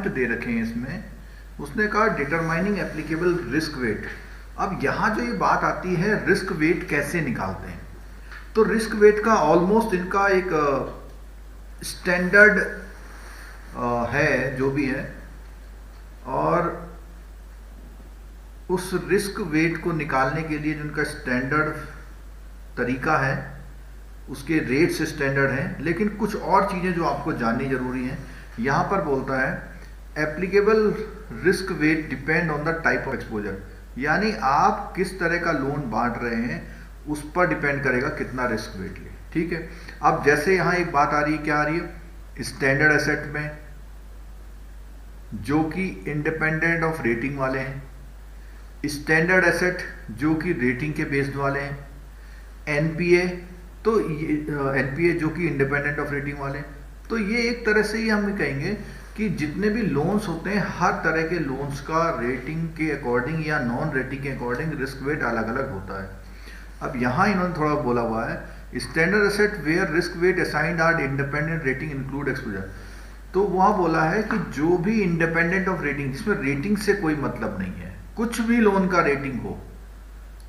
Point दे रखे हैं इसमें, उसने कहा डिटरमाइनिंग एप्लीकेबल रिस्क वेट। अब यहाँ जो ये बात आती है रिस्क वेट कैसे निकालते हैं, तो रिस्क वेट का ऑलमोस्ट इनका एक स्टैंडर्ड है जो भी है, और उस रिस्क वेट को निकालने के लिए जो उनका स्टैंडर्ड तरीका है उसके रेट्स स्टैंडर्ड हैं, लेकिन कुछ और चीज़ें जो आपको जाननी जरूरी हैं। यहाँ पर बोलता है applicable risk wait depend on the type of exposure, यानी आप किस तरह का लोन बांट रहे हैं उस पर डिपेंड करेगा कितना रिस्क वेट ले। ठीक है, अब जैसे यहाँ एक बात आ रही है, क्या आ रही है, स्टैंडर्ड एसेट में जो कि इंडिपेंडेंट ऑफ रेटिंग वाले हैं, स्टैंडर्ड एसेट जो कि रेटिंग के बेस्ड वाले हैं, एनपीए तो एनपीए जो कि इंडिपेंडेंट ऑफ रेटिंग वाले हैं। तो ये एक तरह से ही हम कहेंगे कि जितने भी लोन्स होते हैं हर तरह के लोन्स का रेटिंग के अकॉर्डिंग या नॉन रेटिंग के अकॉर्डिंग रिस्क वेट अलग अलग होता है। अब यहाँ इन्होंने थोड़ा बोला हुआ है standard asset where risk weight assigned are independent rating include exposure. तो वहाँ बोला है कि जो भी इंडिपेंडेंट ऑफ रेटिंग, जिसमें रेटिंग से कोई मतलब नहीं है, कुछ भी लोन का रेटिंग हो,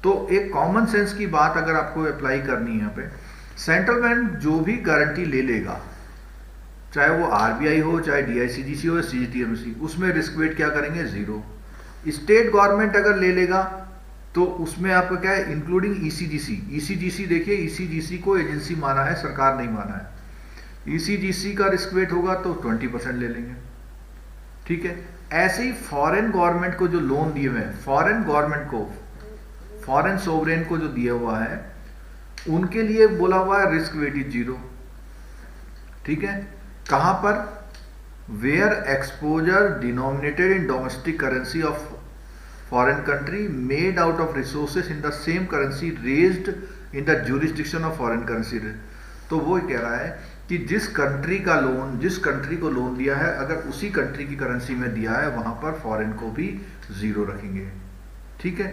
तो एक कॉमन सेंस की बात अगर आपको अप्लाई करनी है यहाँ पे, सेंट्रल बैंक जो भी गारंटी ले लेगा, चाहे वो आरबीआई हो, चाहे डीआईसीजीसी हो या सीजीटीएमसी, उसमें रिस्क वेट क्या करेंगे, जीरो। स्टेट गवर्नमेंट अगर ले लेगा तो उसमें आपका क्या है, इंक्लूडिंग ईसीजीसी। ईसीजीसी देखिए, ईसीजीसी को एजेंसी माना है, सरकार नहीं माना है। ईसीजीसी का रिस्क वेट होगा तो 20% ले लेंगे। ठीक है, ऐसे ही फॉरेन गवर्नमेंट को जो लोन दिए हुए हैं, फॉरेन गवर्नमेंट को, फॉरेन सोवरेन को जो दिया हुआ है, उनके लिए बोला हुआ है रिस्क वेट इज जीरो। ठीक है, कहां पर, where exposure denominated in domestic currency of foreign country made out of resources in the same currency raised in the jurisdiction of foreign currency. तो वो कह रहा है कि जिस कंट्री का लोन, जिस कंट्री को लोन दिया है, अगर उसी कंट्री की करेंसी में दिया है, वहां पर फॉरेन को भी जीरो रखेंगे। ठीक है,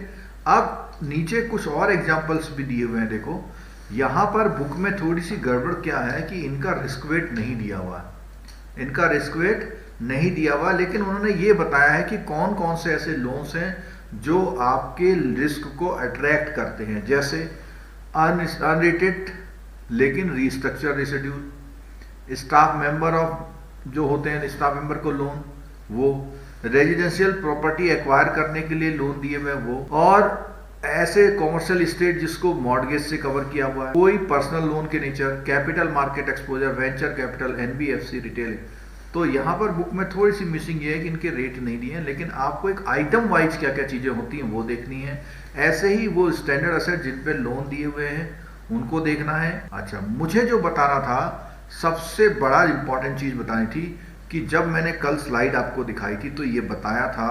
अब नीचे कुछ और एग्जांपल्स भी दिए हुए हैं। देखो यहां पर बुक में थोड़ी सी गड़बड़ क्या है कि इनका रिस्क वेट नहीं दिया हुआ, इनका रिस्क वेट नहीं दिया हुआ, लेकिन उन्होंने ये बताया है कि कौन कौन से ऐसे लोन्स हैं जो आपके रिस्क को अट्रैक्ट करते हैं, जैसे अनरेटेड लेकिन restructure residual, staff member of जो होते हैं स्टाफ मेंबर को लोन, वो रेजिडेंशियल प्रॉपर्टी एक्वायर करने के लिए लोन दिए हुए वो, और ऐसे कॉमर्शियल स्टेट जिसको मॉर्गेज से कवर किया हुआ है, कोई पर्सनल लोन के nature, capital market exposure, venture capital, NBFC, retail. तो यहाँ पर बुक में थोड़ी सी मिसिंग ये है कि इनके रेट नहीं दिए हैं, लेकिन आपको एक आइटम वाइज क्या क्या चीजें होती हैं वो देखनी है। ऐसे ही वो स्टैंडर्ड एसेट जिन पे लोन दिए हुए हैं उनको देखना है। अच्छा, मुझे जो बताना था, सबसे बड़ा इंपॉर्टेंट चीज बतानी थी कि जब मैंने कल स्लाइड आपको दिखाई थी तो ये बताया था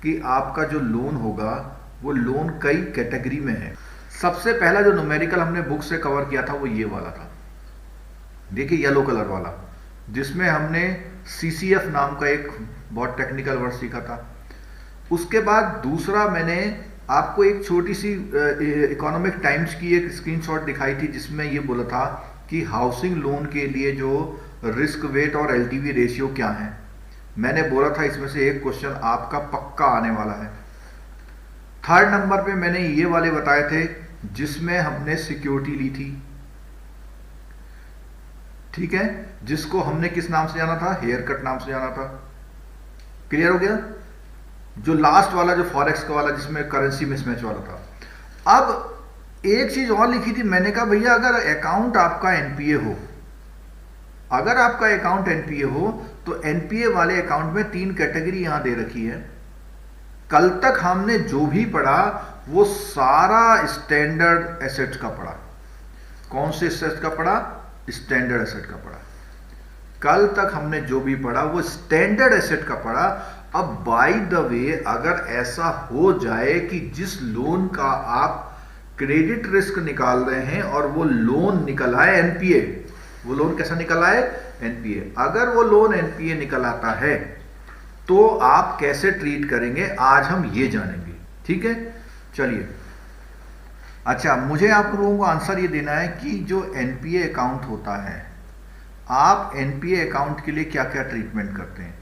कि आपका जो लोन होगा वो लोन कई कैटेगरी में है। सबसे पहला जो न्यूमेरिकल हमने बुक से कवर किया था वो ये वाला था, देखिए येलो कलर वाला, जिसमें हमने सीसीएफ नाम का एक बहुत टेक्निकल वर्ड सीखा था। उसके बाद दूसरा मैंने आपको एक छोटी सी इकोनॉमिक टाइम्स की एक स्क्रीनशॉट दिखाई थी, जिसमें ये बोला था कि हाउसिंग लोन के लिए जो रिस्क वेट और एलटीवी रेशियो क्या है। मैंने बोला था इसमें से एक क्वेश्चन आपका पक्का आने वाला है। थर्ड नंबर पे मैंने ये वाले बताए थे जिसमें हमने सिक्योरिटी ली थी, ठीक है, जिसको हमने किस नाम से जाना था, हेयर कट नाम से जाना था। क्लियर हो गया? जो लास्ट वाला जो फॉरेक्स का वाला जिसमें करेंसी मिसमैच वाला था। अब एक चीज और लिखी थी मैंने, कहा भैया अगर अकाउंट आपका एनपीए हो, अगर आपका अकाउंट एनपीए हो तो एनपीए वाले अकाउंट में 3 कैटेगरी यहां दे रखी है। कल तक हमने जो भी पढ़ा वो सारा स्टैंडर्ड एसेट्स का पढ़ा। कौन से एसेट्स का पढ़ा? स्टैंडर्ड एसेट का पढ़ा। कल तक हमने जो भी पढ़ा वो स्टैंडर्ड एसेट का पढ़ा। अब बाय द वे अगर ऐसा हो जाए कि जिस लोन का आप क्रेडिट रिस्क निकाल रहे हैं और वो लोन निकल आए एनपीए, वो लोन कैसा निकल आए? एनपीए। अगर वो लोन एनपीए निकल आता है तो आप कैसे ट्रीट करेंगे, आज हम ये जानेंगे। ठीक है, चलिए। अच्छा, मुझे आप लोगों को आंसर ये देना है कि जो एनपीए अकाउंट होता है, आप एनपीए अकाउंट के लिए क्या क्या ट्रीटमेंट करते हैं।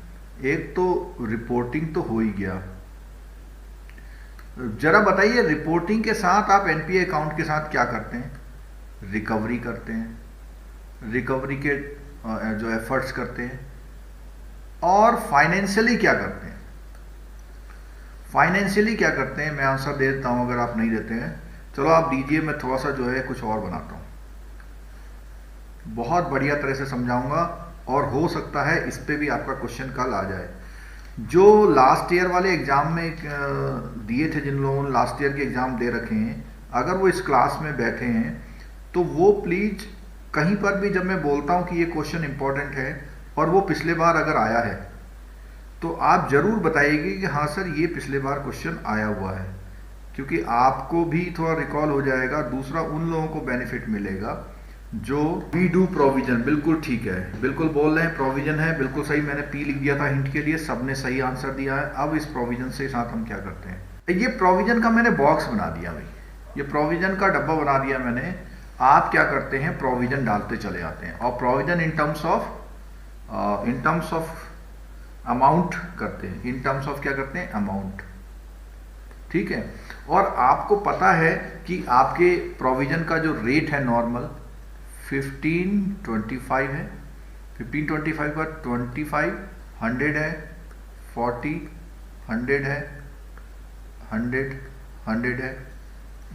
एक तो रिपोर्टिंग तो हो ही गया, जरा बताइए रिपोर्टिंग के साथ आप एनपीए अकाउंट के साथ क्या करते हैं? रिकवरी करते हैं, रिकवरी के जो एफर्ट्स करते हैं, और फाइनेंशियली क्या करते हैं? फाइनेंशियली क्या करते हैं? मैं आंसर दे देता हूं अगर आप नहीं देते हैं। चलो आप दीजिए, मैं थोड़ा सा जो है कुछ और बनाता हूं, बहुत बढ़िया तरह से समझाऊंगा, और हो सकता है इस पे भी आपका क्वेश्चन कल आ जाए। जो लास्ट ईयर वाले एग्जाम में दिए थे, जिन लोगों ने लास्ट ईयर के एग्जाम दे रखे हैं, अगर वो इस क्लास में बैठे हैं तो वो प्लीज कहीं पर भी जब मैं बोलता हूं कि ये क्वेश्चन इंपॉर्टेंट है और वो पिछले बार अगर आया है तो आप जरूर बताइएगा कि हाँ सर ये पिछले बार क्वेश्चन आया हुआ है, क्योंकि आपको भी थोड़ा रिकॉल हो जाएगा। दूसरा, उन लोगों को बेनिफिट मिलेगा जो वी डू प्रोविजन, बिल्कुल ठीक है, बिल्कुल बोल रहे हैं प्रोविजन है, बिल्कुल सही, मैंने पी लिख दिया था हिंट के लिए, सबने सही आंसर दिया है। अब इस प्रोविजन से साथ हम क्या करते हैं, ये प्रोविजन का मैंने बॉक्स बना दिया भाई, ये प्रोविजन का डब्बा बना दिया मैंने। आप क्या करते हैं, प्रोविजन डालते चले जाते हैं, और provision in terms of amount करते हैं, इन टर्म्स ऑफ क्या करते हैं, अमाउंट, ठीक है। और आपको पता है कि आपके प्रोविजन का जो रेट है नॉर्मल 1525 है, 1525 पर 25 100 है, 40 100 है, 100 है,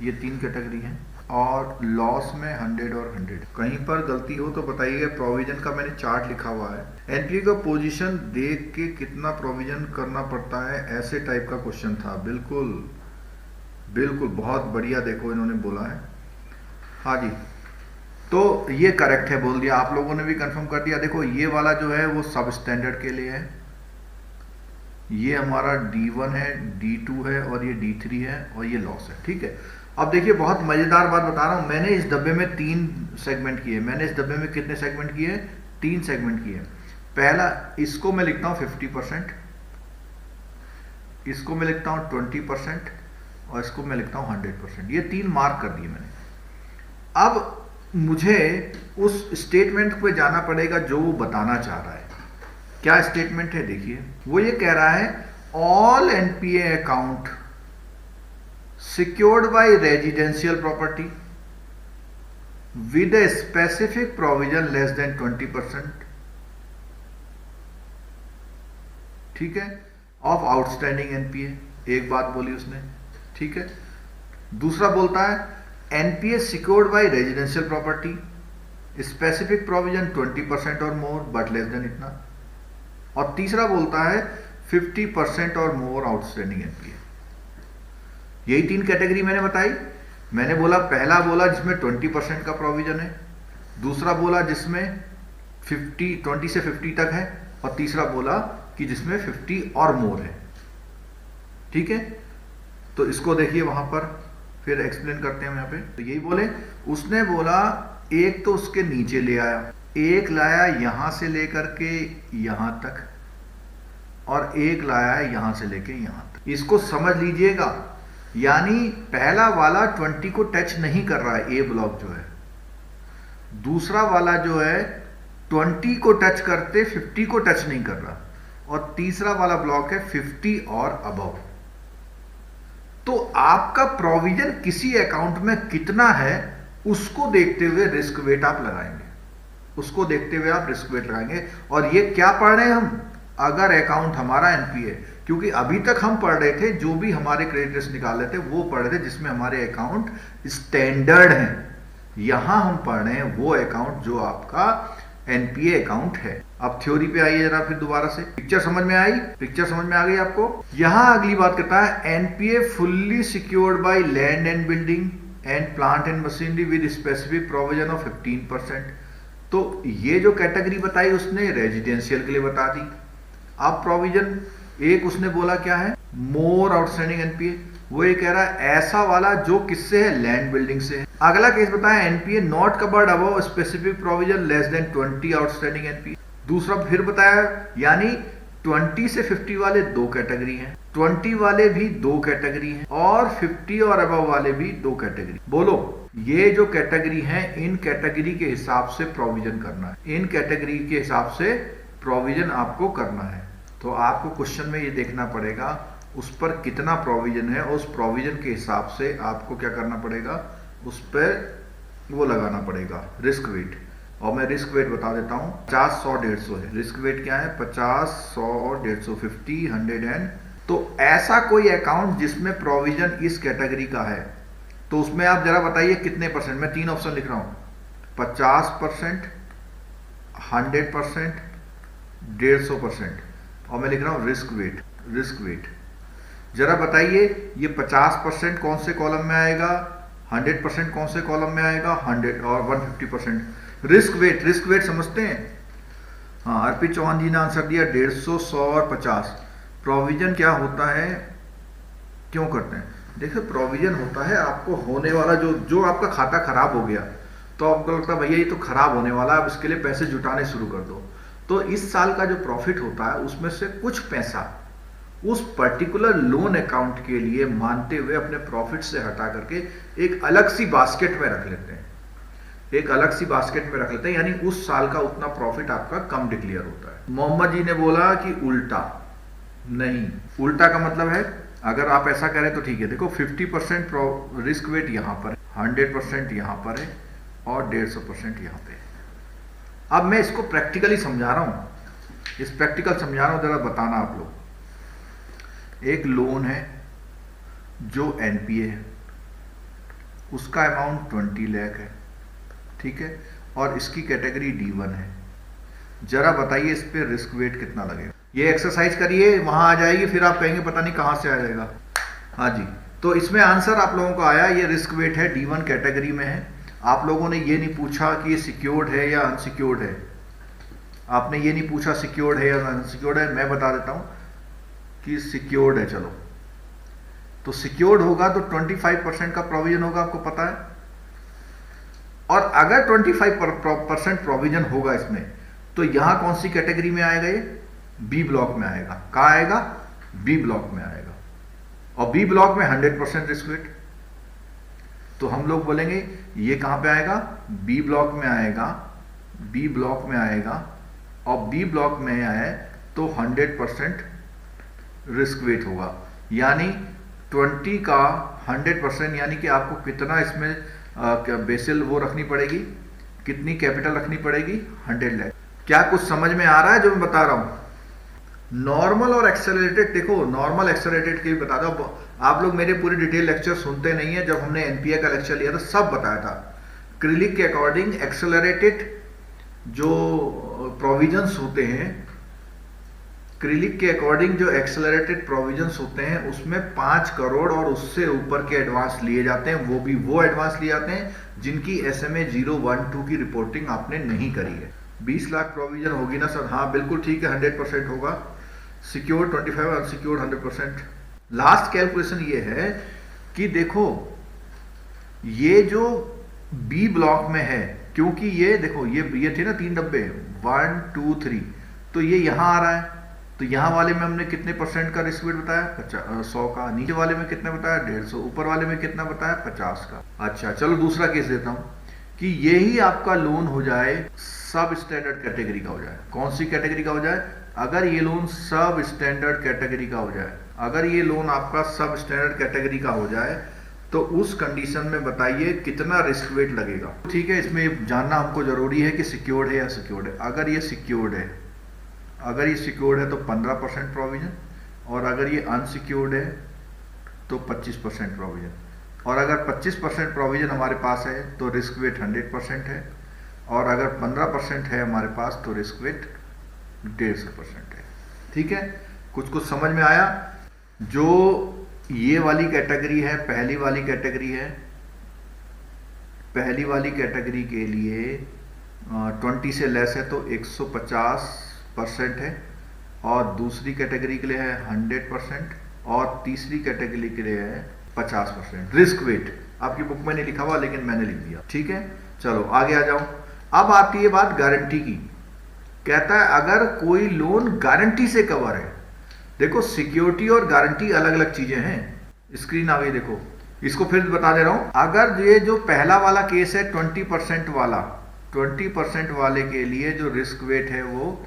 ये 3 कैटेगरी है, और लॉस में 100 और 100। कहीं पर गलती हो तो बताइएगा। प्रोविजन का मैंने चार्ट लिखा हुआ है, एनपीए का पोजीशन देख के कितना प्रोविजन करना पड़ता है, ऐसे टाइप का क्वेश्चन था। बिल्कुल बिल्कुल, बहुत बढ़िया, देखो इन्होंने बोला है, हाँ जी, तो ये करेक्ट है, बोल दिया, आप लोगों ने भी कंफर्म कर दिया। देखो ये वाला जो है वो सब स्टैंडर्ड के लिए है, ये हमारा D1 है, D2 है, और ये D3 है, और ये लॉस है, ठीक है। अब देखिए बहुत मजेदार बात बता रहा हूं, मैंने इस डब्बे में 3 सेगमेंट किए, मैंने इस डब्बे में कितने सेगमेंट किए, 3 सेगमेंट किए। पहला, इसको मैं लिखता हूं 50%, इसको मैं लिखता हूं 20%, और इसको मैं लिखता हूं 100%। ये 3 मार्क कर दिए मैंने। अब मुझे उस स्टेटमेंट पे जाना पड़ेगा जो वो बताना चाह रहा है। क्या स्टेटमेंट है, देखिए, वो ये कह रहा है all NPA account secured by residential property with a specific provision less than 20%, ठीक है, ऑफ आउटस्टैंडिंग एनपीए, एक बात बोली उसने, ठीक है। दूसरा बोलता है NPA secured by residential property, specific provision 20% और मोर बट लेस देन इतना, और तीसरा बोलता है 50% और मोर आउटस्टैंडिंग एनपीए। यही 3 कैटेगरी मैंने बताई। मैंने बोला, पहला बोला जिसमें 20% का प्रोविजन है, दूसरा बोला जिसमें 20 से 50 तक है, और तीसरा बोला कि जिसमें 50 और मोर है, ठीक है। तो इसको देखिए वहां पर, फिर एक्सप्लेन करते हैं यहाँ पे। तो यही बोले, उसने बोला एक तो उसके नीचे ले आया, एक लाया यहां से लेकर के यहां तक, और एक लाया है यहां से लेके यहां तक। इसको समझ लीजिएगा, यानी पहला वाला 20 को टच नहीं कर रहा है, ए ब्लॉक जो है, दूसरा वाला जो है 20 को टच करते 50 को टच नहीं कर रहा, और तीसरा वाला ब्लॉक है 50 और अबव। तो आपका प्रोविजन किसी अकाउंट में कितना है उसको देखते हुए रिस्क वेट आप लगाएंगे, उसको देखते हुए आप रिस्क वेट लगाएंगे। और ये क्या पढ़ रहे हैं हम, अगर अकाउंट हमारा एनपीए, क्योंकि अभी तक हम पढ़ रहे थे जो भी हमारे क्रेडिट रिस्क निकाल रहे थे वो पढ़ रहे थे जिसमें हमारे अकाउंट स्टैंडर्ड हैं। यहां हम पढ़ रहे हैं वो अकाउंट जो आपका एनपीए अकाउंट है। अब थ्योरी पे आइए जरा फिर दोबारा से, पिक्चर समझ में आई, पिक्चर समझ में आ गई आपको। यहां अगली बात करता है NPA fully secured by land and building and plant and machinery with specific provision of 15%। तो ये जो कैटेगरी बताई उसने रेजिडेंशियल के लिए बता दी। अब प्रोविजन एक उसने बोला क्या है, मोर आउटस्टैंडिंग एनपीए, वो ये कह रहा है ऐसा वाला जो किससे है, लैंड बिल्डिंग से है। अगला केस बताया NPA not covered above specific provision less than 20 outstanding NPA. दूसरा फिर बताया, यानी 20 से 50 वाले 2 कैटेगरी हैं, 20 वाले भी 2 कैटेगरी हैं, और 50 और अबव वाले भी 2 कैटेगरी। बोलो, ये जो कैटेगरी है इन कैटेगरी के हिसाब से प्रोविजन करना है, इन कैटेगरी के हिसाब से प्रोविजन आपको करना है। तो आपको क्वेश्चन में ये देखना पड़ेगा उस पर कितना प्रोविजन है, और उस प्रोविजन के हिसाब से आपको क्या करना पड़ेगा, उस पर वो लगाना पड़ेगा रिस्क वेट। और मैं रिस्क वेट बता देता हूँ, 50, 100, 150 है। रिस्क वेट क्या है, 50, 100 और 150, 50, 100 एंड। तो ऐसा कोई अकाउंट जिसमें प्रोविजन इस कैटेगरी का है, तो उसमें आप जरा बताइए कितने परसेंट। मैं 3 ऑप्शन लिख रहा हूँ, 50%, 100%, 150%, और मैं लिख रहा हूँ रिस्क वेट। रिस्क वेट जरा बताइए, ये 50% कौन से कॉलम में आएगा, 100% कौन से कॉलम में आएगा, 100 और 150%। रिस्क वेट, रिस्क वेट समझते हैं? हाँ, अर्पित चौहान जी ने आंसर दिया 150, 100 और 50। प्रोविजन क्या होता है, क्यों करते हैं? देखिए, प्रोविजन होता है आपको होने वाला जो आपका खाता खराब हो गया, तो आपको लगता है भैया ये तो खराब होने वाला है, अब इसके लिए पैसे जुटाने शुरू कर दो। तो इस साल का जो प्रॉफिट होता है उसमें से कुछ पैसा उस पर्टिकुलर लोन अकाउंट के लिए मानते हुए अपने प्रॉफिट से हटा करके एक अलग सी बास्केट में रख लेते हैं, एक अलग सी बास्केट में रख लेते हैं, यानी उस साल का उतना प्रॉफिट आपका कम डिक्लेयर होता है। मोहम्मद जी ने बोला कि उल्टा नहीं, उल्टा का मतलब है अगर आप ऐसा करें तो ठीक है। देखो 50% रिस्क वेट यहां पर, 100% यहां पर है और 150% यहां पे है। अब मैं इसको प्रैक्टिकली समझा रहा हूं, इस प्रैक्टिकल समझा रहा हूं, जरा बताना आप लोग। एक लोन है जो एनपीए है, उसका अमाउंट 20 लाख है, ठीक है, और इसकी कैटेगरी D1 है। जरा बताइए इस पे रिस्क वेट कितना लगेगा। ये एक्सरसाइज करिए, वहां आ जाएगी, फिर आप कहेंगे पता नहीं कहां से आ जाएगा। हाँ जी, तो इसमें आंसर आप लोगों को आया, ये रिस्क वेट है, D1 कैटेगरी में है। आप लोगों ने ये नहीं पूछा कि ये सिक्योर्ड है या अनसिक्योर्ड है, आपने ये नहीं पूछा सिक्योर्ड है या अनसिक्योर्ड है। मैं बता देता हूं कि सिक्योर्ड है। चलो, तो सिक्योर्ड होगा तो 25% का प्रोविजन होगा, आपको पता है। और अगर 25% प्रोविजन होगा इसमें, तो यहां कौन सी कैटेगरी में आएगा, ये बी ब्लॉक में आएगा। कहां आएगा, बी ब्लॉक में आएगा। और बी ब्लॉक में 100% रिस्क वेट, तो हम लोग बोलेंगे ये कहां पे आएगा, बी ब्लॉक में आएगा, बी ब्लॉक में आएगा। और बी ब्लॉक में आए तो 100% रिस्क वेट होगा, यानी 20 का 100%, यानी कि आपको कितना इसमें बेसिल वो रखनी पड़ेगी, कितनी कैपिटल रखनी पड़ेगी, 100 लाख। क्या कुछ समझ में आ रहा है जो मैं बता रहा हूं? नॉर्मल और एक्सेलरेटेड, देखो नॉर्मल एक्सेलरेटेड के भी बता दो। आप लोग मेरे पूरे डिटेल लेक्चर सुनते नहीं है, जब हमने एनपीए का लेक्चर लिया था सब बताया था। क्रिलिक के अकॉर्डिंग एक्सेलरेटेड जो प्रोविजंस होते हैं, क्रिलिक के अकॉर्डिंग जो एक्सेलरेटेड प्रोविजंस होते हैं उसमें 5 करोड़ और उससे ऊपर के एडवांस लिए जाते हैं। वो भी वो एडवांस लिए जाते हैं जिनकी SMA 012 की रिपोर्टिंग आपने नहीं करी है। 20 लाख प्रोविजन होगी ना सर? हाँ बिल्कुल ठीक है, 100% होगा। Secure 25, unsecure 100%। लास्ट कैलकुलेशन ये है कि देखो ये जो बी ब्लॉक में है, क्योंकि ये देखो ये थे ना 3 डब्बे, 1 2 3, तो ये यहां आ रहा है, तो यहां वाले में हमने कितने % का रिस्क वेट बताया, 100 का। नीचे वाले में कितना बताया, 150। ऊपर वाले में कितना बताया, 50 का। अच्छा चलो दूसरा केस देता हूं कि यही आपका लोन हो जाए सब स्टैंडर्ड कैटेगरी का हो जाए। कौन सी कैटेगरी का हो जाए? अगर ये लोन सब स्टैंडर्ड कैटेगरी का हो जाए, अगर ये लोन आपका सब स्टैंडर्ड कैटेगरी का हो जाए, तो उस कंडीशन में बताइए कितना रिस्क वेट लगेगा। ठीक है, इसमें जानना हमको जरूरी है कि सिक्योर्ड है या सिक्योर्ड है। अगर ये सिक्योर्ड है, अगर ये सिक्योर्ड है तो 15% प्रोविजन, और अगर ये अनसिक्योर्ड है तो 25% प्रोविजन। और अगर 25% प्रोविजन हमारे पास है तो रिस्क वेट 100% है, और अगर 15% है हमारे पास तो रिस्क वेट 150% है। ठीक है, कुछ समझ में आया? जो ये वाली कैटेगरी है, पहली वाली कैटेगरी है, पहली वाली कैटेगरी के लिए 20 से लेस है तो 150% है, और दूसरी कैटेगरी के लिए है 100%, और तीसरी कैटेगरी के लिए है 50%। रिस्क वेट आपकी बुक में नहीं लिखा हुआ लेकिन मैंने लिख दिया। ठीक है, चलो आगे आ जाओ। अब आती है बात गारंटी की। कहता है अगर कोई लोन गारंटी से कवर है, देखो सिक्योरिटी और गारंटी अलग अलग चीजें हैं। स्क्रीन आ गई, देखो इसको फिर बता दे रहा हूं। अगर ये जो पहला वाला केस है 20% वाला, 20% वाले के लिए जो रिस्क वेट है वो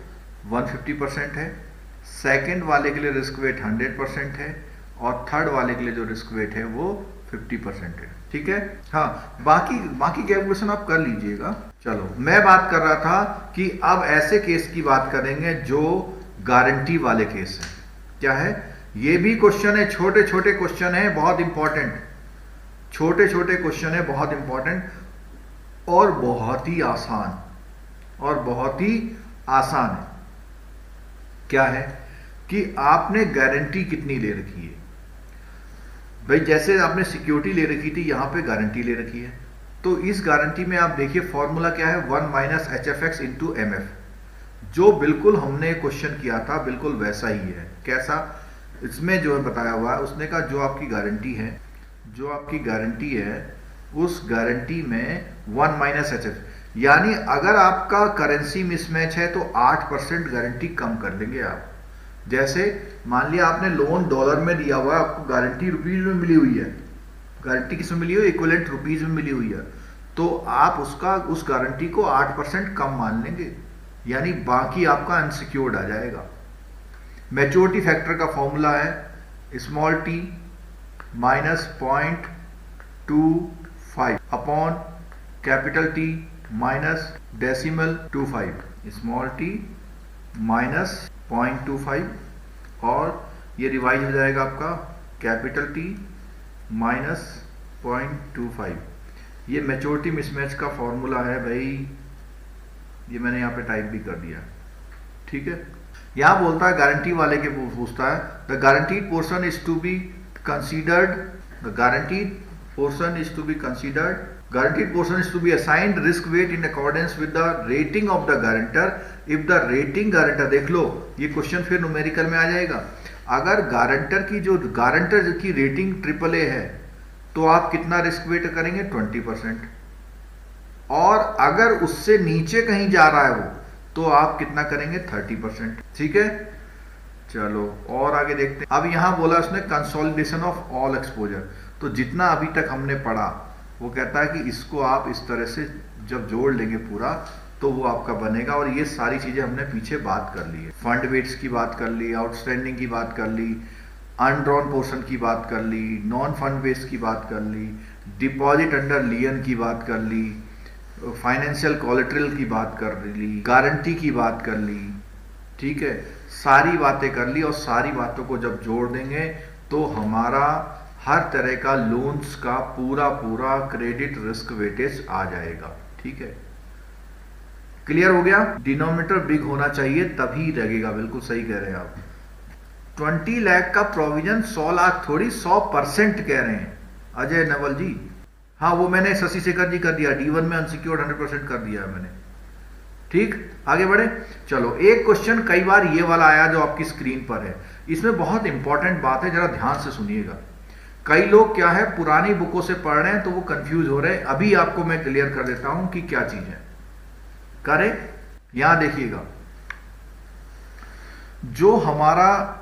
150% है, सेकंड वाले के लिए रिस्क वेट 100% है और थर्ड वाले के लिए जो रिस्क वेट है वो 50% है। ठीक है, हाँ, बाकी कैलकुलेशन आप कर लीजिएगा। चलो, मैं बात कर रहा था कि अब ऐसे केस की बात करेंगे जो गारंटी वाले केस हैं। क्या है? ये भी क्वेश्चन है, छोटे छोटे क्वेश्चन है, बहुत इंपॉर्टेंट, छोटे छोटे क्वेश्चन है, बहुत इंपॉर्टेंट और बहुत ही आसान, और बहुत ही आसान है। क्या है कि आपने गारंटी कितनी ले रखी है भाई? जैसे आपने सिक्योरिटी ले रखी थी, यहां पे गारंटी ले रखी है, तो इस गारंटी में आप देखिए फॉर्मूला क्या है, 1 माइनस HFX इंटू MF, जो बिल्कुल हमने क्वेश्चन किया था बिल्कुल वैसा ही है। कैसा? इसमें जो है बताया हुआ है, उसने कहा जो आपकी गारंटी है, जो आपकी गारंटी है, उस गारंटी में 1 माइनस HF, यानी अगर आपका करेंसी मिसमैच है तो 8% गारंटी कम कर देंगे आप। जैसे मान लिया आपने लोन डॉलर में दिया हुआ है, आपको गारंटी रुपीज में मिली हुई है, गारंटी किस में मिली हुई है? इक्विवेलेंट रुपीज में मिली हुई है, तो आप उस गारंटी को 8% कम मान लेंगे, यानी बाकी आपका अनसिक्योर्ड आ जाएगा। मैच्योरिटी फैक्टर का फॉर्मूला है small t minus 0.25 upon capital T minus decimal 25, small t minus 0.25 और ये रिवाइज हो जाएगा आपका कैपिटल T माइनस 0.25। ये मैच्योरिटी मिसमैच का फॉर्मूला है भाई, ये मैंने यहाँ पे टाइप भी कर दिया। ठीक है, यहां बोलता है गारंटी वाले के पूछता है the guaranteed portion is to be considered, the guaranteed portion is to be considered, guaranteed portion is to be assigned risk weight in accordance with the rating of the guarantor if the rating guarantor, देख लो ये question फिर numerical में आ जाएगा। अगर guarantor की rating AAA है तो आप कितना रिस्क वेट करेंगे? 20%, और अगर उससे नीचे कहीं जा रहा है वो, तो आप कितना करेंगे? 30%। ठीक है, चलो और आगे देखते हैं। अब यहां बोला उसने कंसोलिडेशन ऑफ ऑल एक्सपोजर, तो जितना अभी तक हमने पढ़ा वो कहता है कि इसको आप इस तरह से जब जोड़ लेंगे पूरा तो वो आपका बनेगा। और ये सारी चीजें हमने पीछे बात कर ली है, फंड वेट्स की बात कर ली, आउटस्टैंडिंग की बात कर ली, अनड्रॉन पोर्शन की बात कर ली, नॉन फंड बेस्ड की बात कर ली, डिपॉजिट अंडर लियन की बात कर ली, फाइनेंशियल कोलेटरल की बात कर ली, गारंटी की बात कर ली। ठीक है, सारी बातें कर ली, और सारी बातों को जब जोड़ देंगे तो हमारा हर तरह का लोन्स का पूरा क्रेडिट रिस्क वेटेज आ जाएगा। ठीक है, क्लियर हो गया? डिनोमिनेटर बिग होना चाहिए तभी लगेगा, बिल्कुल सही कह रहे हैं आप। 20 लाख का प्रोविजन 100 लाख थोड़ी, 100% कह रहे हैं अजय नवल जी। हाँ, वो मैंने शशि शेखर जी कर दिया, D1 में अनसिक्योर्ड 100% कर दिया मैंने। ठीक, आगे बढ़े। चलो, एक क्वेश्चन कई बार ये वाला आया जो आपकी स्क्रीन पर है, इसमें बहुत इंपॉर्टेंट बात है, जरा ध्यान से सुनिएगा। कई लोग क्या है पुरानी बुकों से पढ़ रहे हैं तो वो कंफ्यूज हो रहे हैं, अभी आपको मैं क्लियर कर देता हूं कि क्या चीज है। करें, यहां देखिएगा, जो हमारा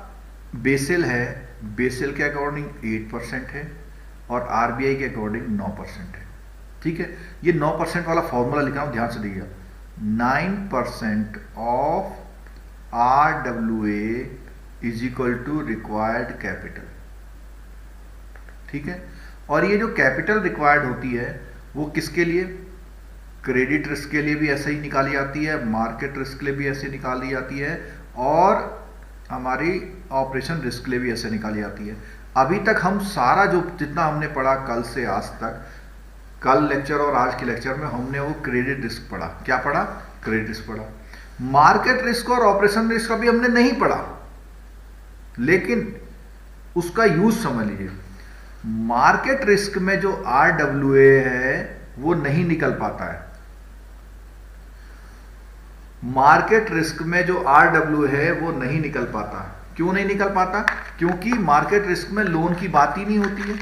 बेसिल है, बेसिल के अकॉर्डिंग 8% है और RBI के अकॉर्डिंग 9% है। ठीक है, ये 9% वाला फॉर्मूला लिखा हूं, ध्यान से देखिएगा। 9% of RWA is equal to required capital. ठीक है, और ये जो कैपिटल रिक्वायर्ड होती है वो किसके लिए? क्रेडिट रिस्क के लिए भी ऐसे ही निकाली जाती है, मार्केट रिस्क के लिए भी ऐसे निकाली जाती है, और हमारी ऑपरेशन रिस्क के लिए भी ऐसे निकाली जाती है। अभी तक हम सारा जो जितना हमने पढ़ा कल से आज तक, कल लेक्चर और आज के लेक्चर में हमने वो क्रेडिट रिस्क पढ़ा। क्या पढ़ा? क्रेडिट रिस्क पढ़ा। मार्केट रिस्क और ऑपरेशन रिस्क का भी हमने नहीं पढ़ा, लेकिन उसका यूज समझ लीजिए। मार्केट रिस्क में जो RWA है वो नहीं निकल पाता है। मार्केट रिस्क में जो RWA है वो नहीं निकल पाता। क्यों नहीं निकल पाता? क्योंकि मार्केट रिस्क में लोन की बात ही नहीं होती है।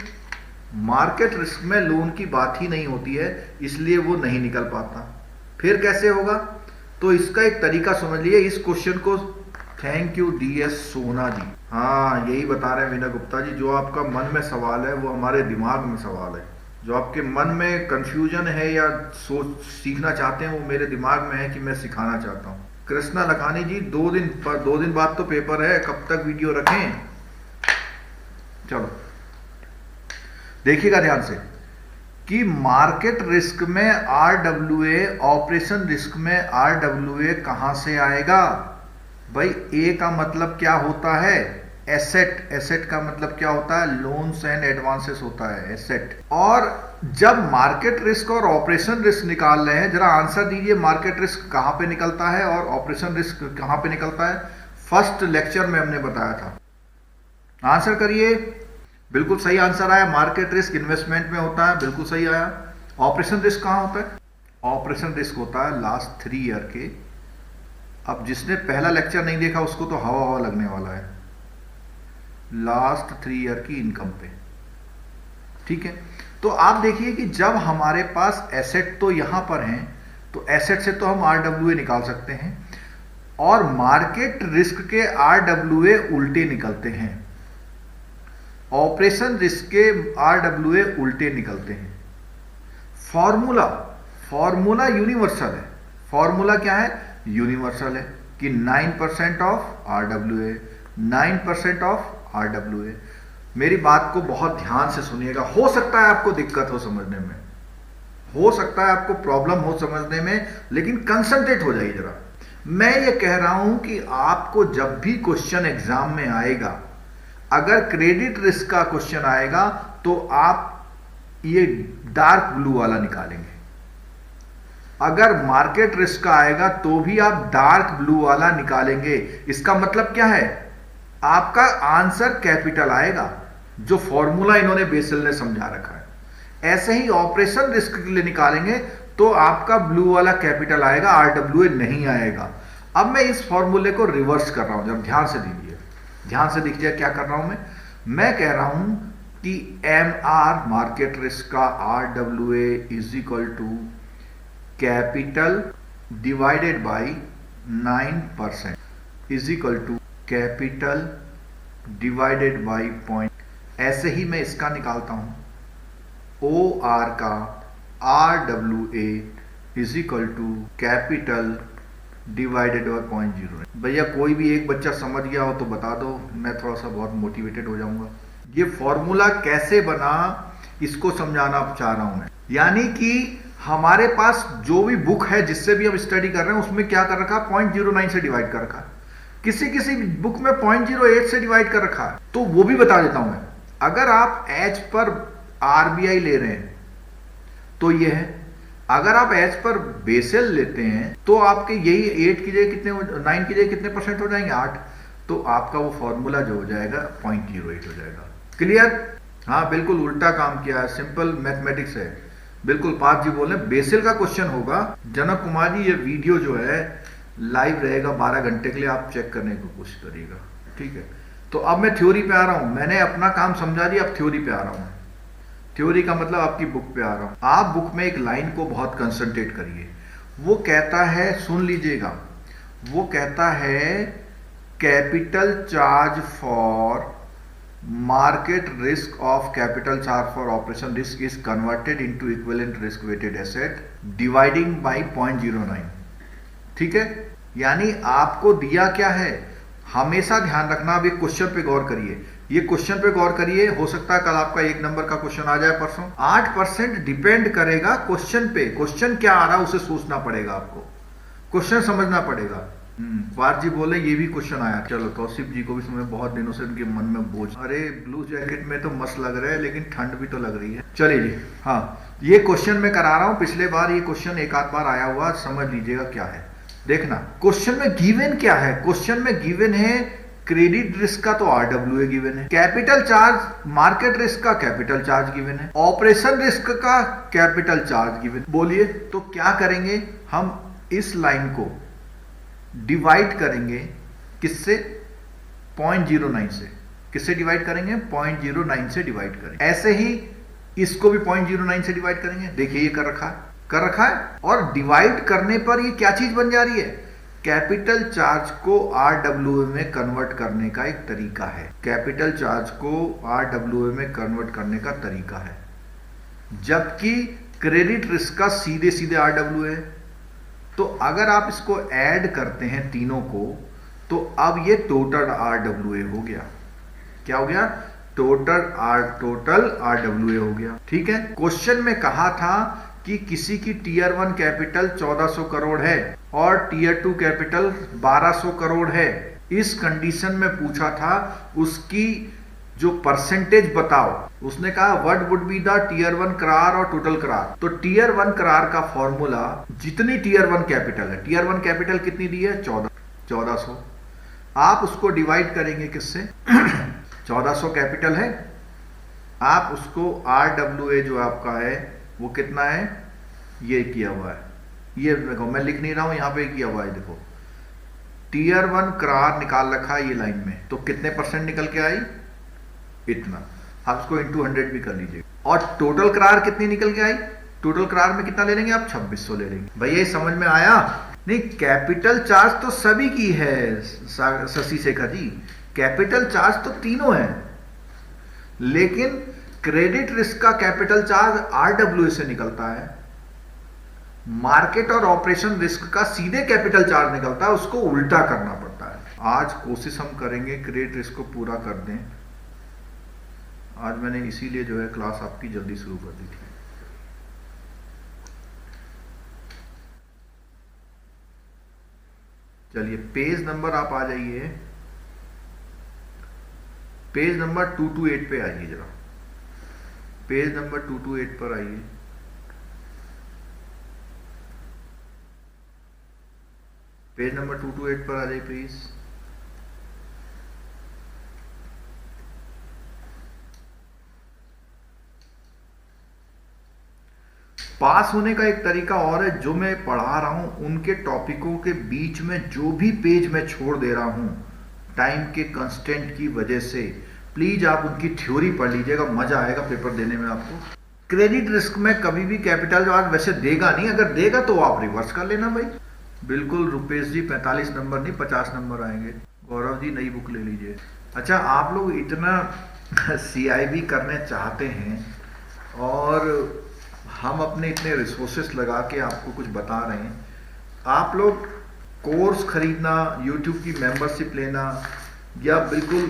मार्केट रिस्क में लोन की बात ही नहीं होती है, इसलिए वो नहीं निकल पाता। फिर कैसे होगा? तो इसका एक तरीका समझ लिए इस क्वेश्चन को। थैंक यू DS सोना जी। हाँ, यही बता रहे हैं विनय गुप्ता जी, जो आपका मन में सवाल है वो हमारे दिमाग में सवाल है। जो आपके मन में कंफ्यूजन है या सोच सीखना चाहते हैं वो मेरे दिमाग में है कि मैं सिखाना चाहता हूँ। कृष्णा लखानी जी, 2 दिन बाद तो पेपर है, कब तक वीडियो रखें? चलो देखिएगा ध्यान से कि मार्केट रिस्क में आरडब्ल्यूए, ऑपरेशन रिस्क में आरडब्ल्यूए कहां से आएगा भाई? ए का मतलब क्या होता है? एसेट। एसेट का मतलब क्या होता है? लोन्स एंड एडवांसेस होता है एसेट। और जब मार्केट रिस्क और ऑपरेशन रिस्क निकाल रहे हैं, जरा आंसर दीजिए, मार्केट रिस्क कहां पे निकलता है और ऑपरेशन रिस्क कहां पे निकलता है? फर्स्ट लेक्चर में हमने बताया था। आंसर करिए। बिल्कुल सही आंसर आया, मार्केट रिस्क इन्वेस्टमेंट में होता है, बिल्कुल सही आया। ऑपरेशन रिस्क कहां होता है? ऑपरेशन रिस्क होता है लास्ट 3 ईयर के। अब जिसने पहला लेक्चर नहीं देखा उसको तो हवा हवा लगने वाला है, लास्ट 3 ईयर की इनकम पे। ठीक है, तो आप देखिए कि जब हमारे पास एसेट तो यहां पर हैं, तो एसेट से तो हम आरडब्ल्यूए निकाल सकते हैं, और मार्केट रिस्क के आरडब्ल्यूए उल्टे निकलते हैं, ऑपरेशन रिस्क के आरडब्ल्यूए उल्टे निकलते हैं। फॉर्मूला यूनिवर्सल है। फॉर्मूला क्या है? यूनिवर्सल है कि 9% ऑफ आरडब्ल्यूए, 9% ऑफ आरडब्ल्यूए। मेरी बात को बहुत ध्यान से सुनिएगा। हो सकता है आपको दिक्कत हो समझने में, हो सकता है आपको प्रॉब्लम हो समझने में, लेकिन कंसंट्रेट हो जाइए जरा। मैं ये कह रहा हूं कि आपको जब भी क्वेश्चन एग्जाम में आएगा, अगर क्रेडिट रिस्क का क्वेश्चन आएगा तो आप ये डार्क ब्लू वाला निकालेंगे। अगर मार्केट रिस्क का आएगा तो भी आप डार्क ब्लू वाला निकालेंगे। इसका मतलब क्या है? आपका आंसर कैपिटल आएगा, जो फॉर्मूला इन्होंने बेसिल ने समझा रखा है। ऐसे ही ऑपरेशन रिस्क के लिए निकालेंगे तो आपका ब्लू वाला कैपिटल आएगा, आरडब्ल्यूए नहीं आएगा। अब मैं इस फॉर्मूले को रिवर्स कर रहा हूं, जब ध्यान से दीजिए, ध्यान से देखिए क्या कर रहा हूं मैं कह रहा हूं कि एम आर मार्केट रिस्क का RWA is equal to capital divided by 9% is equal to capital divided by point. ऐसे ही मैं इसका निकालता हूं, ओ आर का RWA is equal to capital divided by 0.09। भैया कोई भी एक बच्चा समझ गया हो तो बता दो, मैं थोड़ा सा बहुत मोटिवेटेड हो जाऊंगा। ये फॉर्मूला कैसे बना इसको समझाना चाह रहा हूं मैं। यानी कि हमारे पास जो भी बुक है जिससे भी हम स्टडी कर रहे हैं उसमें क्या कर रखा है? 0.09 से डिवाइड कर रखा है। किसी किसी बुक में 0.08 से डिवाइड कर रखा है, तो वो भी बता देता हूं मैं। अगर आप एच पर आरबीआई ले रहे हैं तो ये है, अगर आप एच पर बेसेल लेते हैं तो आपके यही 8 की जगह कितने, 9 की जगह कितने परसेंट हो जाएंगे? 8। तो आपका वो फॉर्मूला जो हो जाएगा 0.08 हो जाएगा। क्लियर? हाँ बिल्कुल उल्टा काम किया है, सिंपल मैथमेटिक्स है। बिल्कुल पार्थ जी बोल रहे हैं बेसिल का क्वेश्चन होगा। जनक कुमार जी ये वीडियो जो है लाइव रहेगा 12 घंटे के लिए, आप चेक करने की कोशिश करिएगा। ठीक है, तो अब मैं थ्योरी पे आ रहा हूं। मैंने अपना काम समझा दिया, अब थ्योरी पे आ रहा हूं। थ्योरी का मतलब आपकी बुक पे आ रहा हूं। आप बुक में एक लाइन को बहुत कंसंट्रेट करिए। वो कहता है, सुन लीजिएगा, वो कहता है capital charge for market risk of capital charge for operation risk is converted into equivalent risk weighted asset dividing by 0.09। ठीक है, यानी आपको दिया क्या है? हमेशा ध्यान रखना। अब एक क्वेश्चन पे गौर करिए, ये क्वेश्चन पे गौर करिए। हो सकता है कल आपका 1 नंबर का क्वेश्चन आ जाए, परसों। 8% डिपेंड करेगा क्वेश्चन पे। क्वेश्चन क्या आ रहा है उसे सोचना पड़ेगा, आपको क्वेश्चन समझना पड़ेगा। पार्थ जी बोले ये भी क्वेश्चन आया। चलो कौशिक जी को भी सुने, बहुत दिनों से उनके मन में बोझ। अरे ब्लू जैकेट में तो मस्त लग रहा है, लेकिन ठंड भी तो लग रही है। चलिए जी, हाँ ये क्वेश्चन मैं करा रहा हूं। पिछले बार ये क्वेश्चन एक आध बार आया हुआ, समझ लीजिएगा क्या है। देखना क्वेश्चन में गिवन क्या है। क्वेश्चन में गिवन है क्रेडिट रिस्क का तो आरडब्ल्यूए गिवन है, कैपिटल चार्ज मार्केट रिस्क का कैपिटल चार्ज गिवन है, ऑपरेशन रिस्क का कैपिटल चार्ज गिवन। बोलिए तो क्या करेंगे हम? इस लाइन को डिवाइड करेंगे किससे? 0.09 से। किससे डिवाइड करेंगे? 0.09 से डिवाइड करेंगे। ऐसे ही इसको भी 0.09 से डिवाइड करेंगे। देखिए ये कर रखा है। और डिवाइड करने पर ये क्या चीज बन जा रही है? कैपिटल चार्ज को आरडब्ल्यूए में कन्वर्ट करने का एक तरीका है। कैपिटल चार्ज को आरडब्ल्यूए में कन्वर्ट करने का तरीका है, जबकि क्रेडिट रिस्क का सीधे सीधे आरडब्ल्यूए है। तो अगर आप इसको ऐड करते हैं तीनों को, तो अब ये टोटल RWA हो गया। क्या हो गया? टोटल RWA हो गया। ठीक है। क्वेश्चन में कहा था कि किसी की टीयर 1 कैपिटल 1400 करोड़ है और टीयर 2 कैपिटल 1200 करोड़ है। इस कंडीशन में पूछा था उसकी जो परसेंटेज बताओ। उसने कहा what would be the tier 1 करार और टोटल करार। तो टीयर 1 करार का फॉर्मूला, जितनी टीयर 1 कैपिटल है, टीयर 1 कैपिटल कितनी दी है? 1400। आप उसको डिवाइड करेंगे किससे? 1400 कैपिटल है, आप उसको RWA जो आपका है वो कितना है, ये किया हुआ है। ये देखो, मैं लिख नहीं रहा हूं, यहां पे किया हुआ है। देखो, टीयर 1 करार निकाल रखा है ये लाइन में, तो कितने परसेंट निकल के आई? इतना। आप इसको इंटू 100 भी कर लीजिए। और टोटल करार कितनी निकल के आई? टोटल करार में कितना ले लेंगे आप? 2600 ले लेंगे। भैया ये समझ में आया? नहीं, कैपिटल चार्ज तो सभी की है शशि शेखर जी, कैपिटल चार्ज तो तीनों है, लेकिन क्रेडिट रिस्क का कैपिटल चार्ज RWA से निकलता है। मार्केट और ऑपरेशन रिस्क का सीधे कैपिटल चार्ज निकलता है, उसको उल्टा करना पड़ता है। आज कोशिश हम करेंगे क्रेडिट रिस्क को पूरा कर दें। आज मैंने इसीलिए जो है क्लास आपकी जल्दी शुरू कर दी थी। चलिए, पेज नंबर आप आ जाइए, पेज नंबर 228 पे आइए जरा। पेज नंबर 228 पर आइए। पेज नंबर 228 पर आ जाइए प्लीज। पास होने का एक तरीका और है, जो मैं पढ़ा रहा हूं उनके टॉपिकों के बीच में जो भी पेज मैं छोड़ दे रहा हूं टाइम के कंस्टेंट की वजह से, प्लीज आप उनकी थ्योरी पढ़ लीजिएगा, मजा आएगा पेपर देने में आपको। क्रेडिट रिस्क में कभी भी कैपिटल चार्ज वैसे देगा नहीं, अगर देगा तो आप रिवर्स कर लेना भाई। बिल्कुल रुपेश जी, 45 नंबर नहीं 50 नंबर आएंगे। गौरव जी, नई बुक ले लीजिए। अच्छा, आप लोग इतना CIB करने चाहते हैं और हम अपने इतने रिसोर्सेस लगा के आपको कुछ बता रहे हैं। आप लोग कोर्स खरीदना, YouTube की मेंबरशिप लेना, या बिल्कुल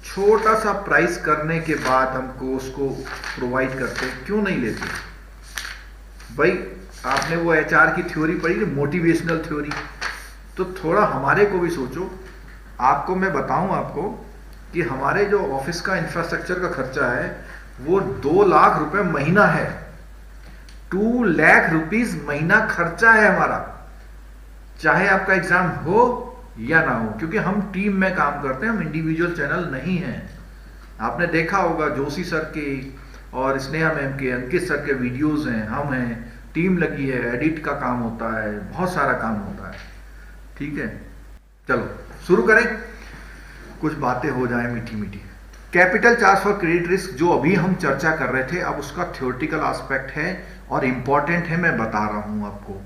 छोटा सा प्राइस करने के बाद हम कोर्स को प्रोवाइड करते हैं, क्यों नहीं लेते भाई? आपने वो HR की थ्योरी पढ़ी, मोटिवेशनल थ्योरी, तो थोड़ा हमारे को भी सोचो। आपको मैं बताऊं आपको कि हमारे जो ऑफिस का इंफ्रास्ट्रक्चर का खर्चा है वो 2 लाख रुपए महीना है। 2 लाख रुपीस महीना खर्चा है हमारा, चाहे आपका एग्जाम हो या ना हो, क्योंकि हम टीम में काम करते हैं, हम इंडिविजुअल चैनल नहीं हैं। आपने देखा होगा जोशी सर के और स्नेहा मैम के, अंकित सर के वीडियोस हैं, हम हैं, टीम लगी है, एडिट का काम होता है, बहुत सारा काम होता है। ठीक है, चलो शुरू करें, कुछ बातें हो जाए मीठी मीठी। Capital charge for credit risk जो अभी हम चर्चा कर रहे थे, अब उसका थ्योरेटिकल एस्पेक्ट है और इंपॉर्टेंट है, मैं बता रहा हूं आपको।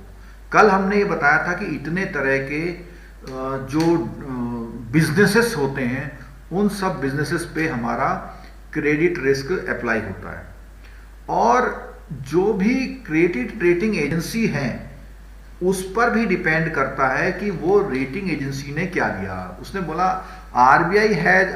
कल हमने ये बताया था कि इतने तरह के जो बिजनेसेस होते हैं, उन सब बिजनेसेस पे हमारा क्रेडिट रिस्क अप्लाई होता है। और जो भी क्रेडिट रेटिंग एजेंसी है उस पर भी डिपेंड करता है कि वो रेटिंग एजेंसी ने क्या दिया। उसने बोला RBI has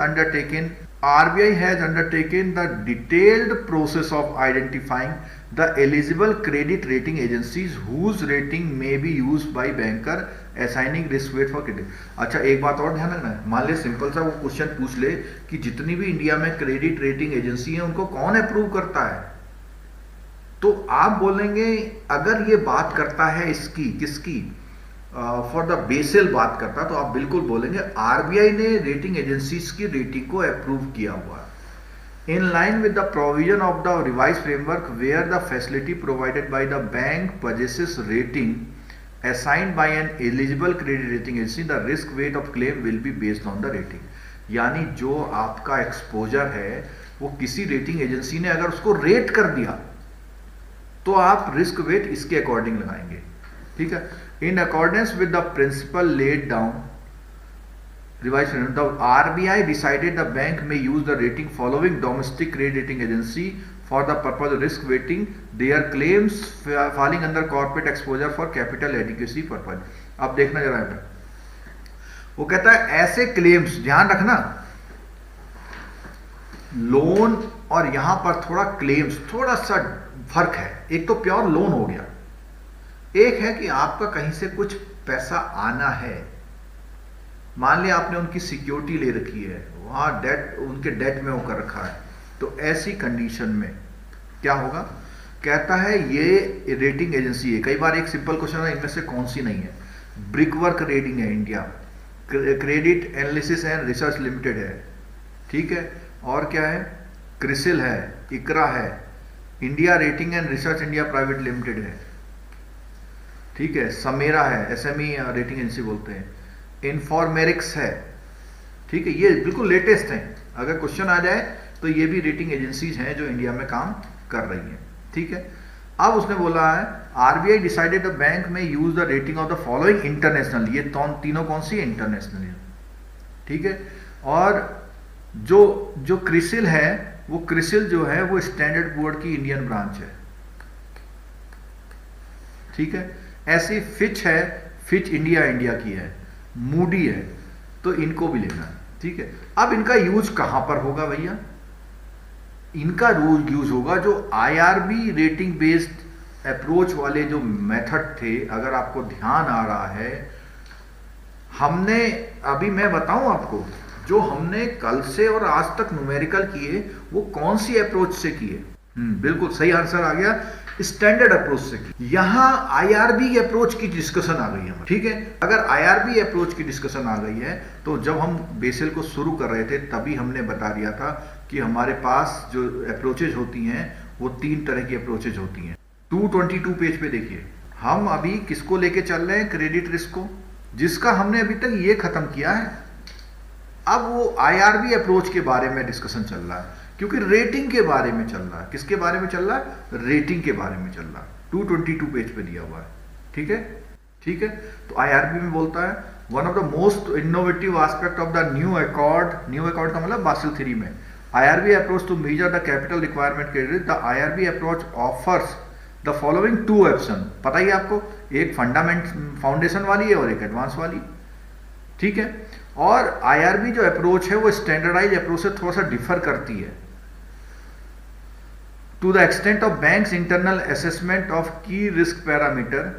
undertaken the detailed process of identifying the eligible credit rating agencies whose rating may be used by banker assigning risk weight for credit. अच्छा, एक बात और ध्यान रखना है, मान ले सिंपल सा वो क्वेश्चन पूछ ले कि जितनी भी इंडिया में क्रेडिट रेटिंग एजेंसी है उनको कौन अप्रूव करता है, तो आप बोलेंगे अगर ये बात करता है इसकी किसकी फॉर द बेसिल बात करता, तो आप बिल्कुल बोलेंगे RBI ने रेटिंग एजेंसीज की रेटिंग को अप्रूव किया हुआ है। In line with the provision of the revise framework where the facility provided by the bank possesses rating assigned by an eligible credit rating agency, the risk weight of claim will be based on the rating। यानी जो आपका exposure है वो किसी rating agency ने अगर उसको rate कर दिया तो आप रिस्क वेट इसके अकॉर्डिंग लगाएंगे। ठीक है, in accordance with the principle laid down revise the RBI decided the bank में use the rating following domestic credit rating agency for the purpose of risk weighting their claims falling under corporate exposure for capital adequacy purpose. अब देखना जरा है, वो कहता है ऐसे claims, ध्यान रखना लोन और यहां पर थोड़ा क्लेम्स थोड़ा सा फर्क है। एक तो प्योर लोन हो गया, एक है कि आपका कहीं से कुछ पैसा आना है, मान लिया आपने उनकी सिक्योरिटी ले रखी है, वहां डेट उनके डेट में वो कर रखा है, तो ऐसी कंडीशन में क्या होगा, कहता है ये रेटिंग एजेंसी है। कई बार एक सिंपल क्वेश्चन है इनमें से कौन सी नहीं है, ब्रिकवर्क रेटिंग है India, credit analysis and research limited है, ठीक है, और क्या है, क्रिसिल है, इकरा है, India rating and research India private limited है, ठीक है, समेरा है, एसएमई रेटिंग एजेंसी बोलते हैं, इन्फॉर्मेरिक्स है, ठीक है, ये बिल्कुल लेटेस्ट है। अगर क्वेश्चन आ जाए तो ये भी रेटिंग एजेंसीज हैं जो इंडिया में काम कर रही हैं, ठीक है। अब उसने बोला है आरबीआई डिसाइडेड द बैंक में use the rating of the following international, ये तीनों कौन सी इंटरनेशनल है, ठीक है। और जो क्रिसिल है, वो क्रिसिल जो है वो स्टैंडर्ड बोर्ड की इंडियन ब्रांच है, ठीक है। ऐसी फिच है, फिच इंडिया की है, मूडी है, तो इनको भी लेना है, ठीक है। अब इनका यूज कहां पर होगा भैया, इनका यूज होगा जो आईआरबी रेटिंग बेस्ड अप्रोच वाले जो मेथड थे, अगर आपको ध्यान आ रहा है, हमने अभी मैं बताऊं आपको, जो हमने कल से और आज तक न्यूमेरिकल किए वो कौन सी अप्रोच से किए, बिल्कुल सही आंसर आ गया, स्टैंडर्ड अप्रोच से की। यहां आईआरबी अप्रोच की डिस्कशन आ गई है, ठीक है। अगर आईआरबी अप्रोच की डिस्कशन आ गई है तो जब हम बेसिल को शुरू कर रहे थे तभी हमने बता दिया था कि हमारे पास जो अप्रोचेज होती हैं वो 3 तरह की अप्रोचेज होती हैं। 222 पेज पे देखिए, हम अभी किसको लेके चल रहे हैं, क्रेडिट रिस्क को, जिसका हमने अभी तक ये खत्म किया है। अब वो आईआरबी अप्रोच के बारे में डिस्कशन चल रहा है, क्योंकि रेटिंग के बारे में चल रहा है। किसके बारे में चल रहा है, रेटिंग के बारे में चल रहा है, 222 पेज पे दिया हुआ है, ठीक है, ठीक है। तो आईआरबी में बोलता है one of the most innovative aspect of the new accord का मतलब बासिल थ्री में, IRB approach to measure the capital requirement credit, the IRB approach offers the following 2 option, पता ही आपको, एक फाउंडेशन वाली है और एक एडवांस वाली, ठीक है। और आईआरबी जो अप्रोच है वो स्टैंडर्डाइज अप्रोच से थोड़ा सा डिफर करती है, to the extent of banks internal assessment of की risk parameter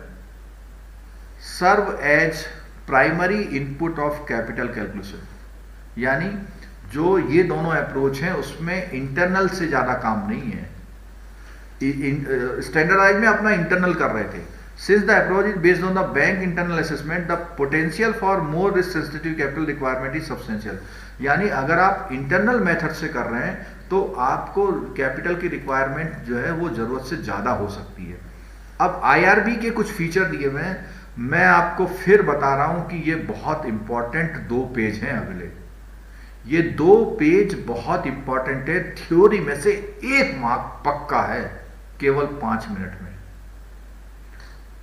serve as primary input of capital calculation. यानी जो ये दोनों अप्रोच हैं उसमें इंटरनल से ज्यादा काम नहीं है, स्टैंडर्डाइज में अपना इंटरनल कर रहे थे। Since the approach is based on the bank internal assessment, the potential for more risk sensitive capital requirement is substantial. यानी अगर आप इंटरनल मेथड से कर रहे हैं तो आपको कैपिटल की रिक्वायरमेंट जो है वो जरूरत से ज्यादा हो सकती है। अब आईआरबी के कुछ फीचर दिए हुए हैं, मैं आपको फिर बता रहा हूं कि ये बहुत इंपॉर्टेंट 2 पेज हैं अगले, ये 2 पेज बहुत इंपॉर्टेंट है, थ्योरी में से 1 मार्क पक्का है केवल 5 मिनट में,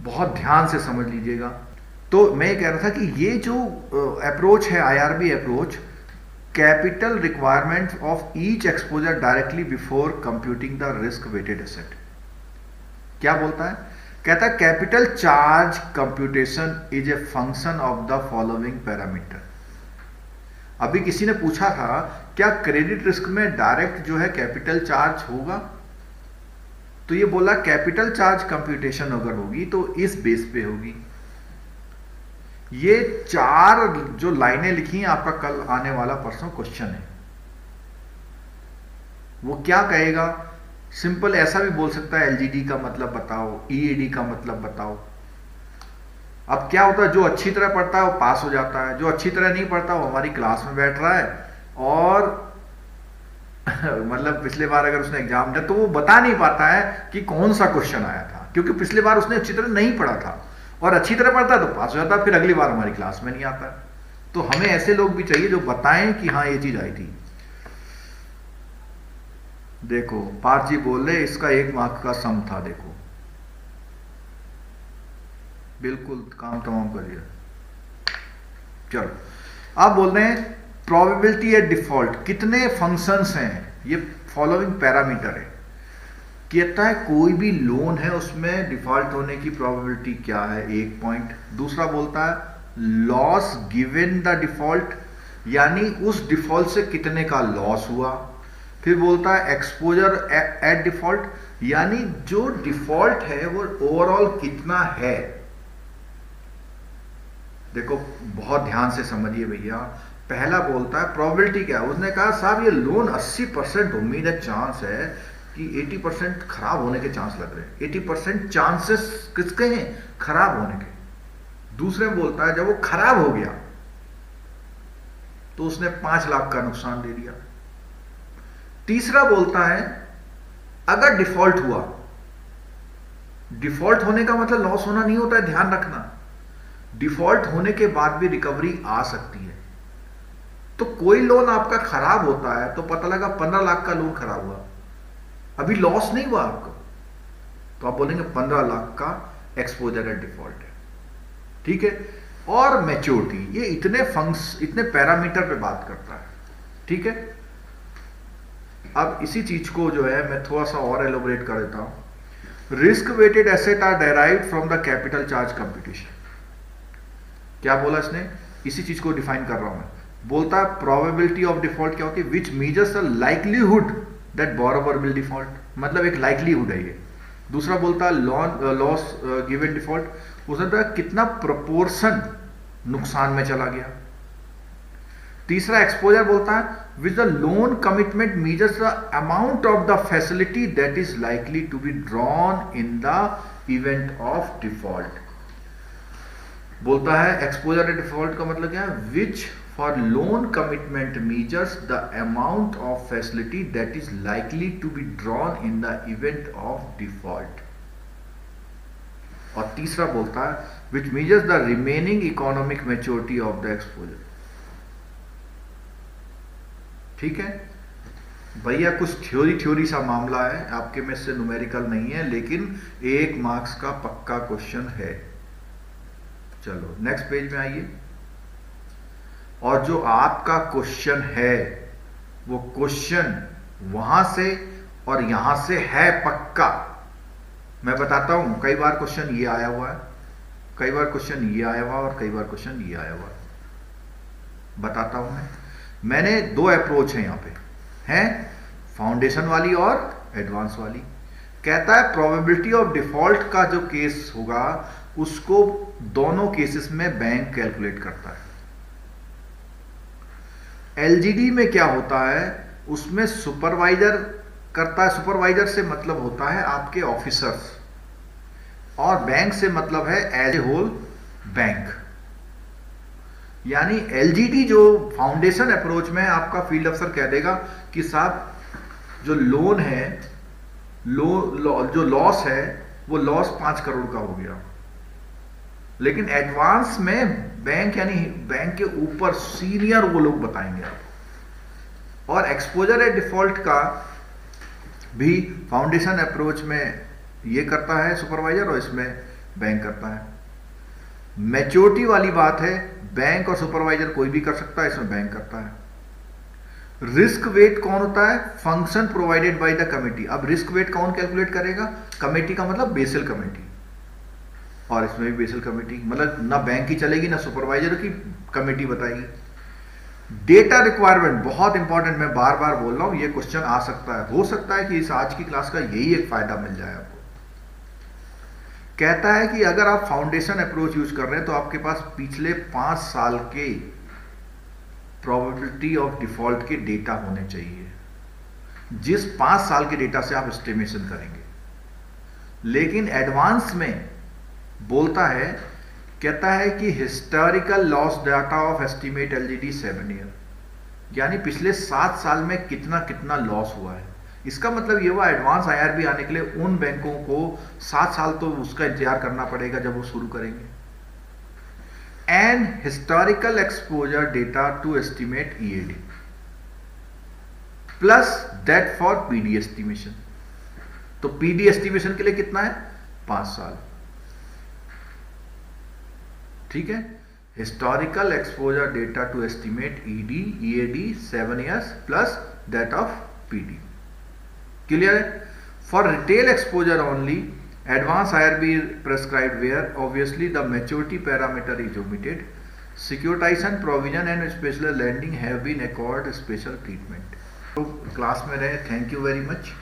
बहुत ध्यान से समझ लीजिएगा। तो मैं कह रहा था कि ये जो अप्रोच है IRB approach, capital requirement of each exposure directly before computing the risk weighted asset, क्या बोलता है, कहता है capital charge computation is a function of the following parameter. अभी किसी ने पूछा था क्या क्रेडिट रिस्क में डायरेक्ट जो है कैपिटल चार्ज होगा, तो ये बोला कैपिटल चार्ज कंप्यूटेशन अगर होगी तो इस बेस पे होगी। ये 4 जो लाइनें लिखी हैं आपका कल आने वाला परसों क्वेश्चन है, वो क्या कहेगा, सिंपल ऐसा भी बोल सकता है एलजीडी का मतलब बताओ, ईएडी का मतलब बताओ। अब क्या होता है, जो अच्छी तरह पढ़ता है वो पास हो जाता है, जो अच्छी तरह नहीं पढ़ता वो हमारी क्लास में बैठ रहा है और मतलब पिछले बार अगर उसने एग्जाम दिया तो वो बता नहीं पाता है कि कौन सा क्वेश्चन आया था, क्योंकि पिछले बार उसने अच्छी तरह नहीं पढ़ा था, और अच्छी तरह पढ़ता तो पास हो जाता, फिर अगली बार हमारी क्लास में नहीं आता। तो हमें ऐसे लोग भी चाहिए जो बताएं कि हाँ ये चीज आई थी। देखो पार्थ जी बोल रहे इसका 1 मार्क का सम था, देखो बिल्कुल काम तमाम कर दिया। चलो अब बोल रहे हैं प्रोबेबिलिटी एट डिफॉल्ट, कितने फंक्शंस हैं, ये फॉलोइंग पैरामीटर है, कहता है कोई भी लोन है उसमें डिफॉल्ट होने की प्रोबेबिलिटी क्या है, 1 पॉइंट। दूसरा बोलता है लॉस गिवन द डिफॉल्ट, यानी उस डिफॉल्ट से कितने का लॉस हुआ। फिर बोलता है एक्सपोजर एट डिफॉल्ट, यानी जो डिफॉल्ट है वो ओवरऑल कितना है। देखो बहुत ध्यान से समझिए भैया, पहला बोलता है प्रोबेबिलिटी क्या है। उसने कहा साहब ये लोन 80% उम्मीद है, चांस है कि 80% खराब होने के चांस लग रहे हैं। 80% चांसेस किसके हैं, खराब होने के। दूसरे में बोलता है जब वो खराब हो गया तो उसने 5 लाख का नुकसान दे दिया। तीसरा बोलता है अगर डिफॉल्ट हुआ, डिफॉल्ट होने का मतलब लॉस होना नहीं होता है, ध्यान रखना। डिफॉल्ट होने के बाद भी रिकवरी आ सकती है। तो कोई लोन आपका खराब होता है तो पता लगा 15 लाख का लोन खराब हुआ, अभी लॉस नहीं हुआ आपको, तो आप बोलेंगे 15 लाख का एक्सपोजर एट डिफॉल्ट है। ठीक है। और मैच्योरिटी, ये इतने पैरामीटर पे बात करता है। ठीक है। अब इसी चीज को जो है मैं थोड़ा सा और एलोबरेट कर देता हूं। Risk weighted asset are derived from the capital charge computation. क्या बोला इसने, इसी चीज को डिफाइन कर रहा हूं मैं। बोलता है प्रोबेबिलिटी ऑफ डिफॉल्ट क्या होती है, which measures the likelihood that borrower will default, मतलब एक लाइकलीहुड है ये। दूसरा बोलता है लॉस गिवन डिफॉल्ट, उसने बोला कितना प्रोपोर्शन नुकसान में चला गया। तीसरा एक्सपोजर बोलता है which the loan commitment measures the amount of the facility that is likely to be drawn in the event of default. बोलता है एक्सपोजर एट डिफॉल्ट का मतलब क्या है, which for loan commitment measures the amount of facility that is likely to be drawn in the event of default. और तीसरा बोलता है which measures the remaining economic maturity of the exposure. ठीक है भैया, कुछ थ्योरी सा मामला है, आपके में से न्यूमेरिकल नहीं है, लेकिन 1 मार्क्स का पक्का क्वेश्चन है। चलो नेक्स्ट पेज में आइए। और जो आपका क्वेश्चन है वो क्वेश्चन वहां से और यहां से है पक्का। मैं बताता हूं, कई बार क्वेश्चन ये आया हुआ है, कई बार क्वेश्चन ये आया हुआ और कई बार क्वेश्चन ये आया हुआ है। बताता हूं मैंने 2 अप्रोच है यहां पे, हैं फाउंडेशन वाली और एडवांस वाली। कहता है प्रोबेबिलिटी ऑफ डिफॉल्ट का जो केस होगा उसको दोनों केसेस में बैंक कैलकुलेट करता है। एलजीडी में क्या होता है, उसमें सुपरवाइजर करता है। सुपरवाइजर से मतलब होता है आपके ऑफिसर्स, और बैंक से मतलब है एज ए होल बैंक। यानी एलजीडी जो फाउंडेशन अप्रोच में आपका फील्ड अफसर कह देगा कि साहब जो लोन है, जो लॉस है वो लॉस 5 करोड़ का हो गया। लेकिन एडवांस में बैंक यानी बैंक के ऊपर सीनियर वो लोग बताएंगे आपको। और एक्सपोजर एट डिफॉल्ट का भी फाउंडेशन अप्रोच में ये करता है सुपरवाइजर, और इसमें बैंक करता है। मैच्योरिटी वाली बात है, बैंक और सुपरवाइजर कोई भी कर सकता है, इसमें बैंक करता है। रिस्क वेट कौन होता है, function provided by the committee. अब रिस्क वेट कौन कैलकुलेट करेगा, कमेटी का मतलब बेसल कमेटी, और इसमें भी बेसल कमेटी, मतलब ना बैंक की चलेगी ना सुपरवाइजर की, कमेटी बताएगी। डेटा रिक्वायरमेंट बहुत इंपॉर्टेंट, मैं बार बार बोल रहा हूं, ये क्वेश्चन आ सकता है। हो सकता है कि इस आज की क्लास का यही एक फायदा मिल जाए आपको। कहता है कि अगर आप फाउंडेशन अप्रोच यूज कर रहे हैं तो आपके पास पिछले 5 साल के प्रोबेबिलिटी ऑफ डिफॉल्ट के डेटा होने चाहिए, जिस 5 साल के डेटा से आप एस्टिमेशन करेंगे। लेकिन एडवांस में बोलता है, कहता है कि historical loss data of estimate LGD 7 year, यानी पिछले 7 साल में कितना कितना लॉस हुआ है। इसका मतलब ये हुआ एडवांस आईआरबी आने के लिए उन बैंकों को 7 साल तो उसका इंतजार करना पड़ेगा जब वो शुरू करेंगे। And historical exposure data to estimate EAD plus that for PD estimation. तो पीडी एस्टिमेशन के लिए कितना है, 5 साल। ठीक है, historical exposure data to estimate EAD 7 years plus that of PD. Clear है। For retail exposure only, advance IRB prescribed where obviously the maturity parameter is omitted. Securitization provision and special lending have been accorded special treatment. तो class में रहे, thank you very much.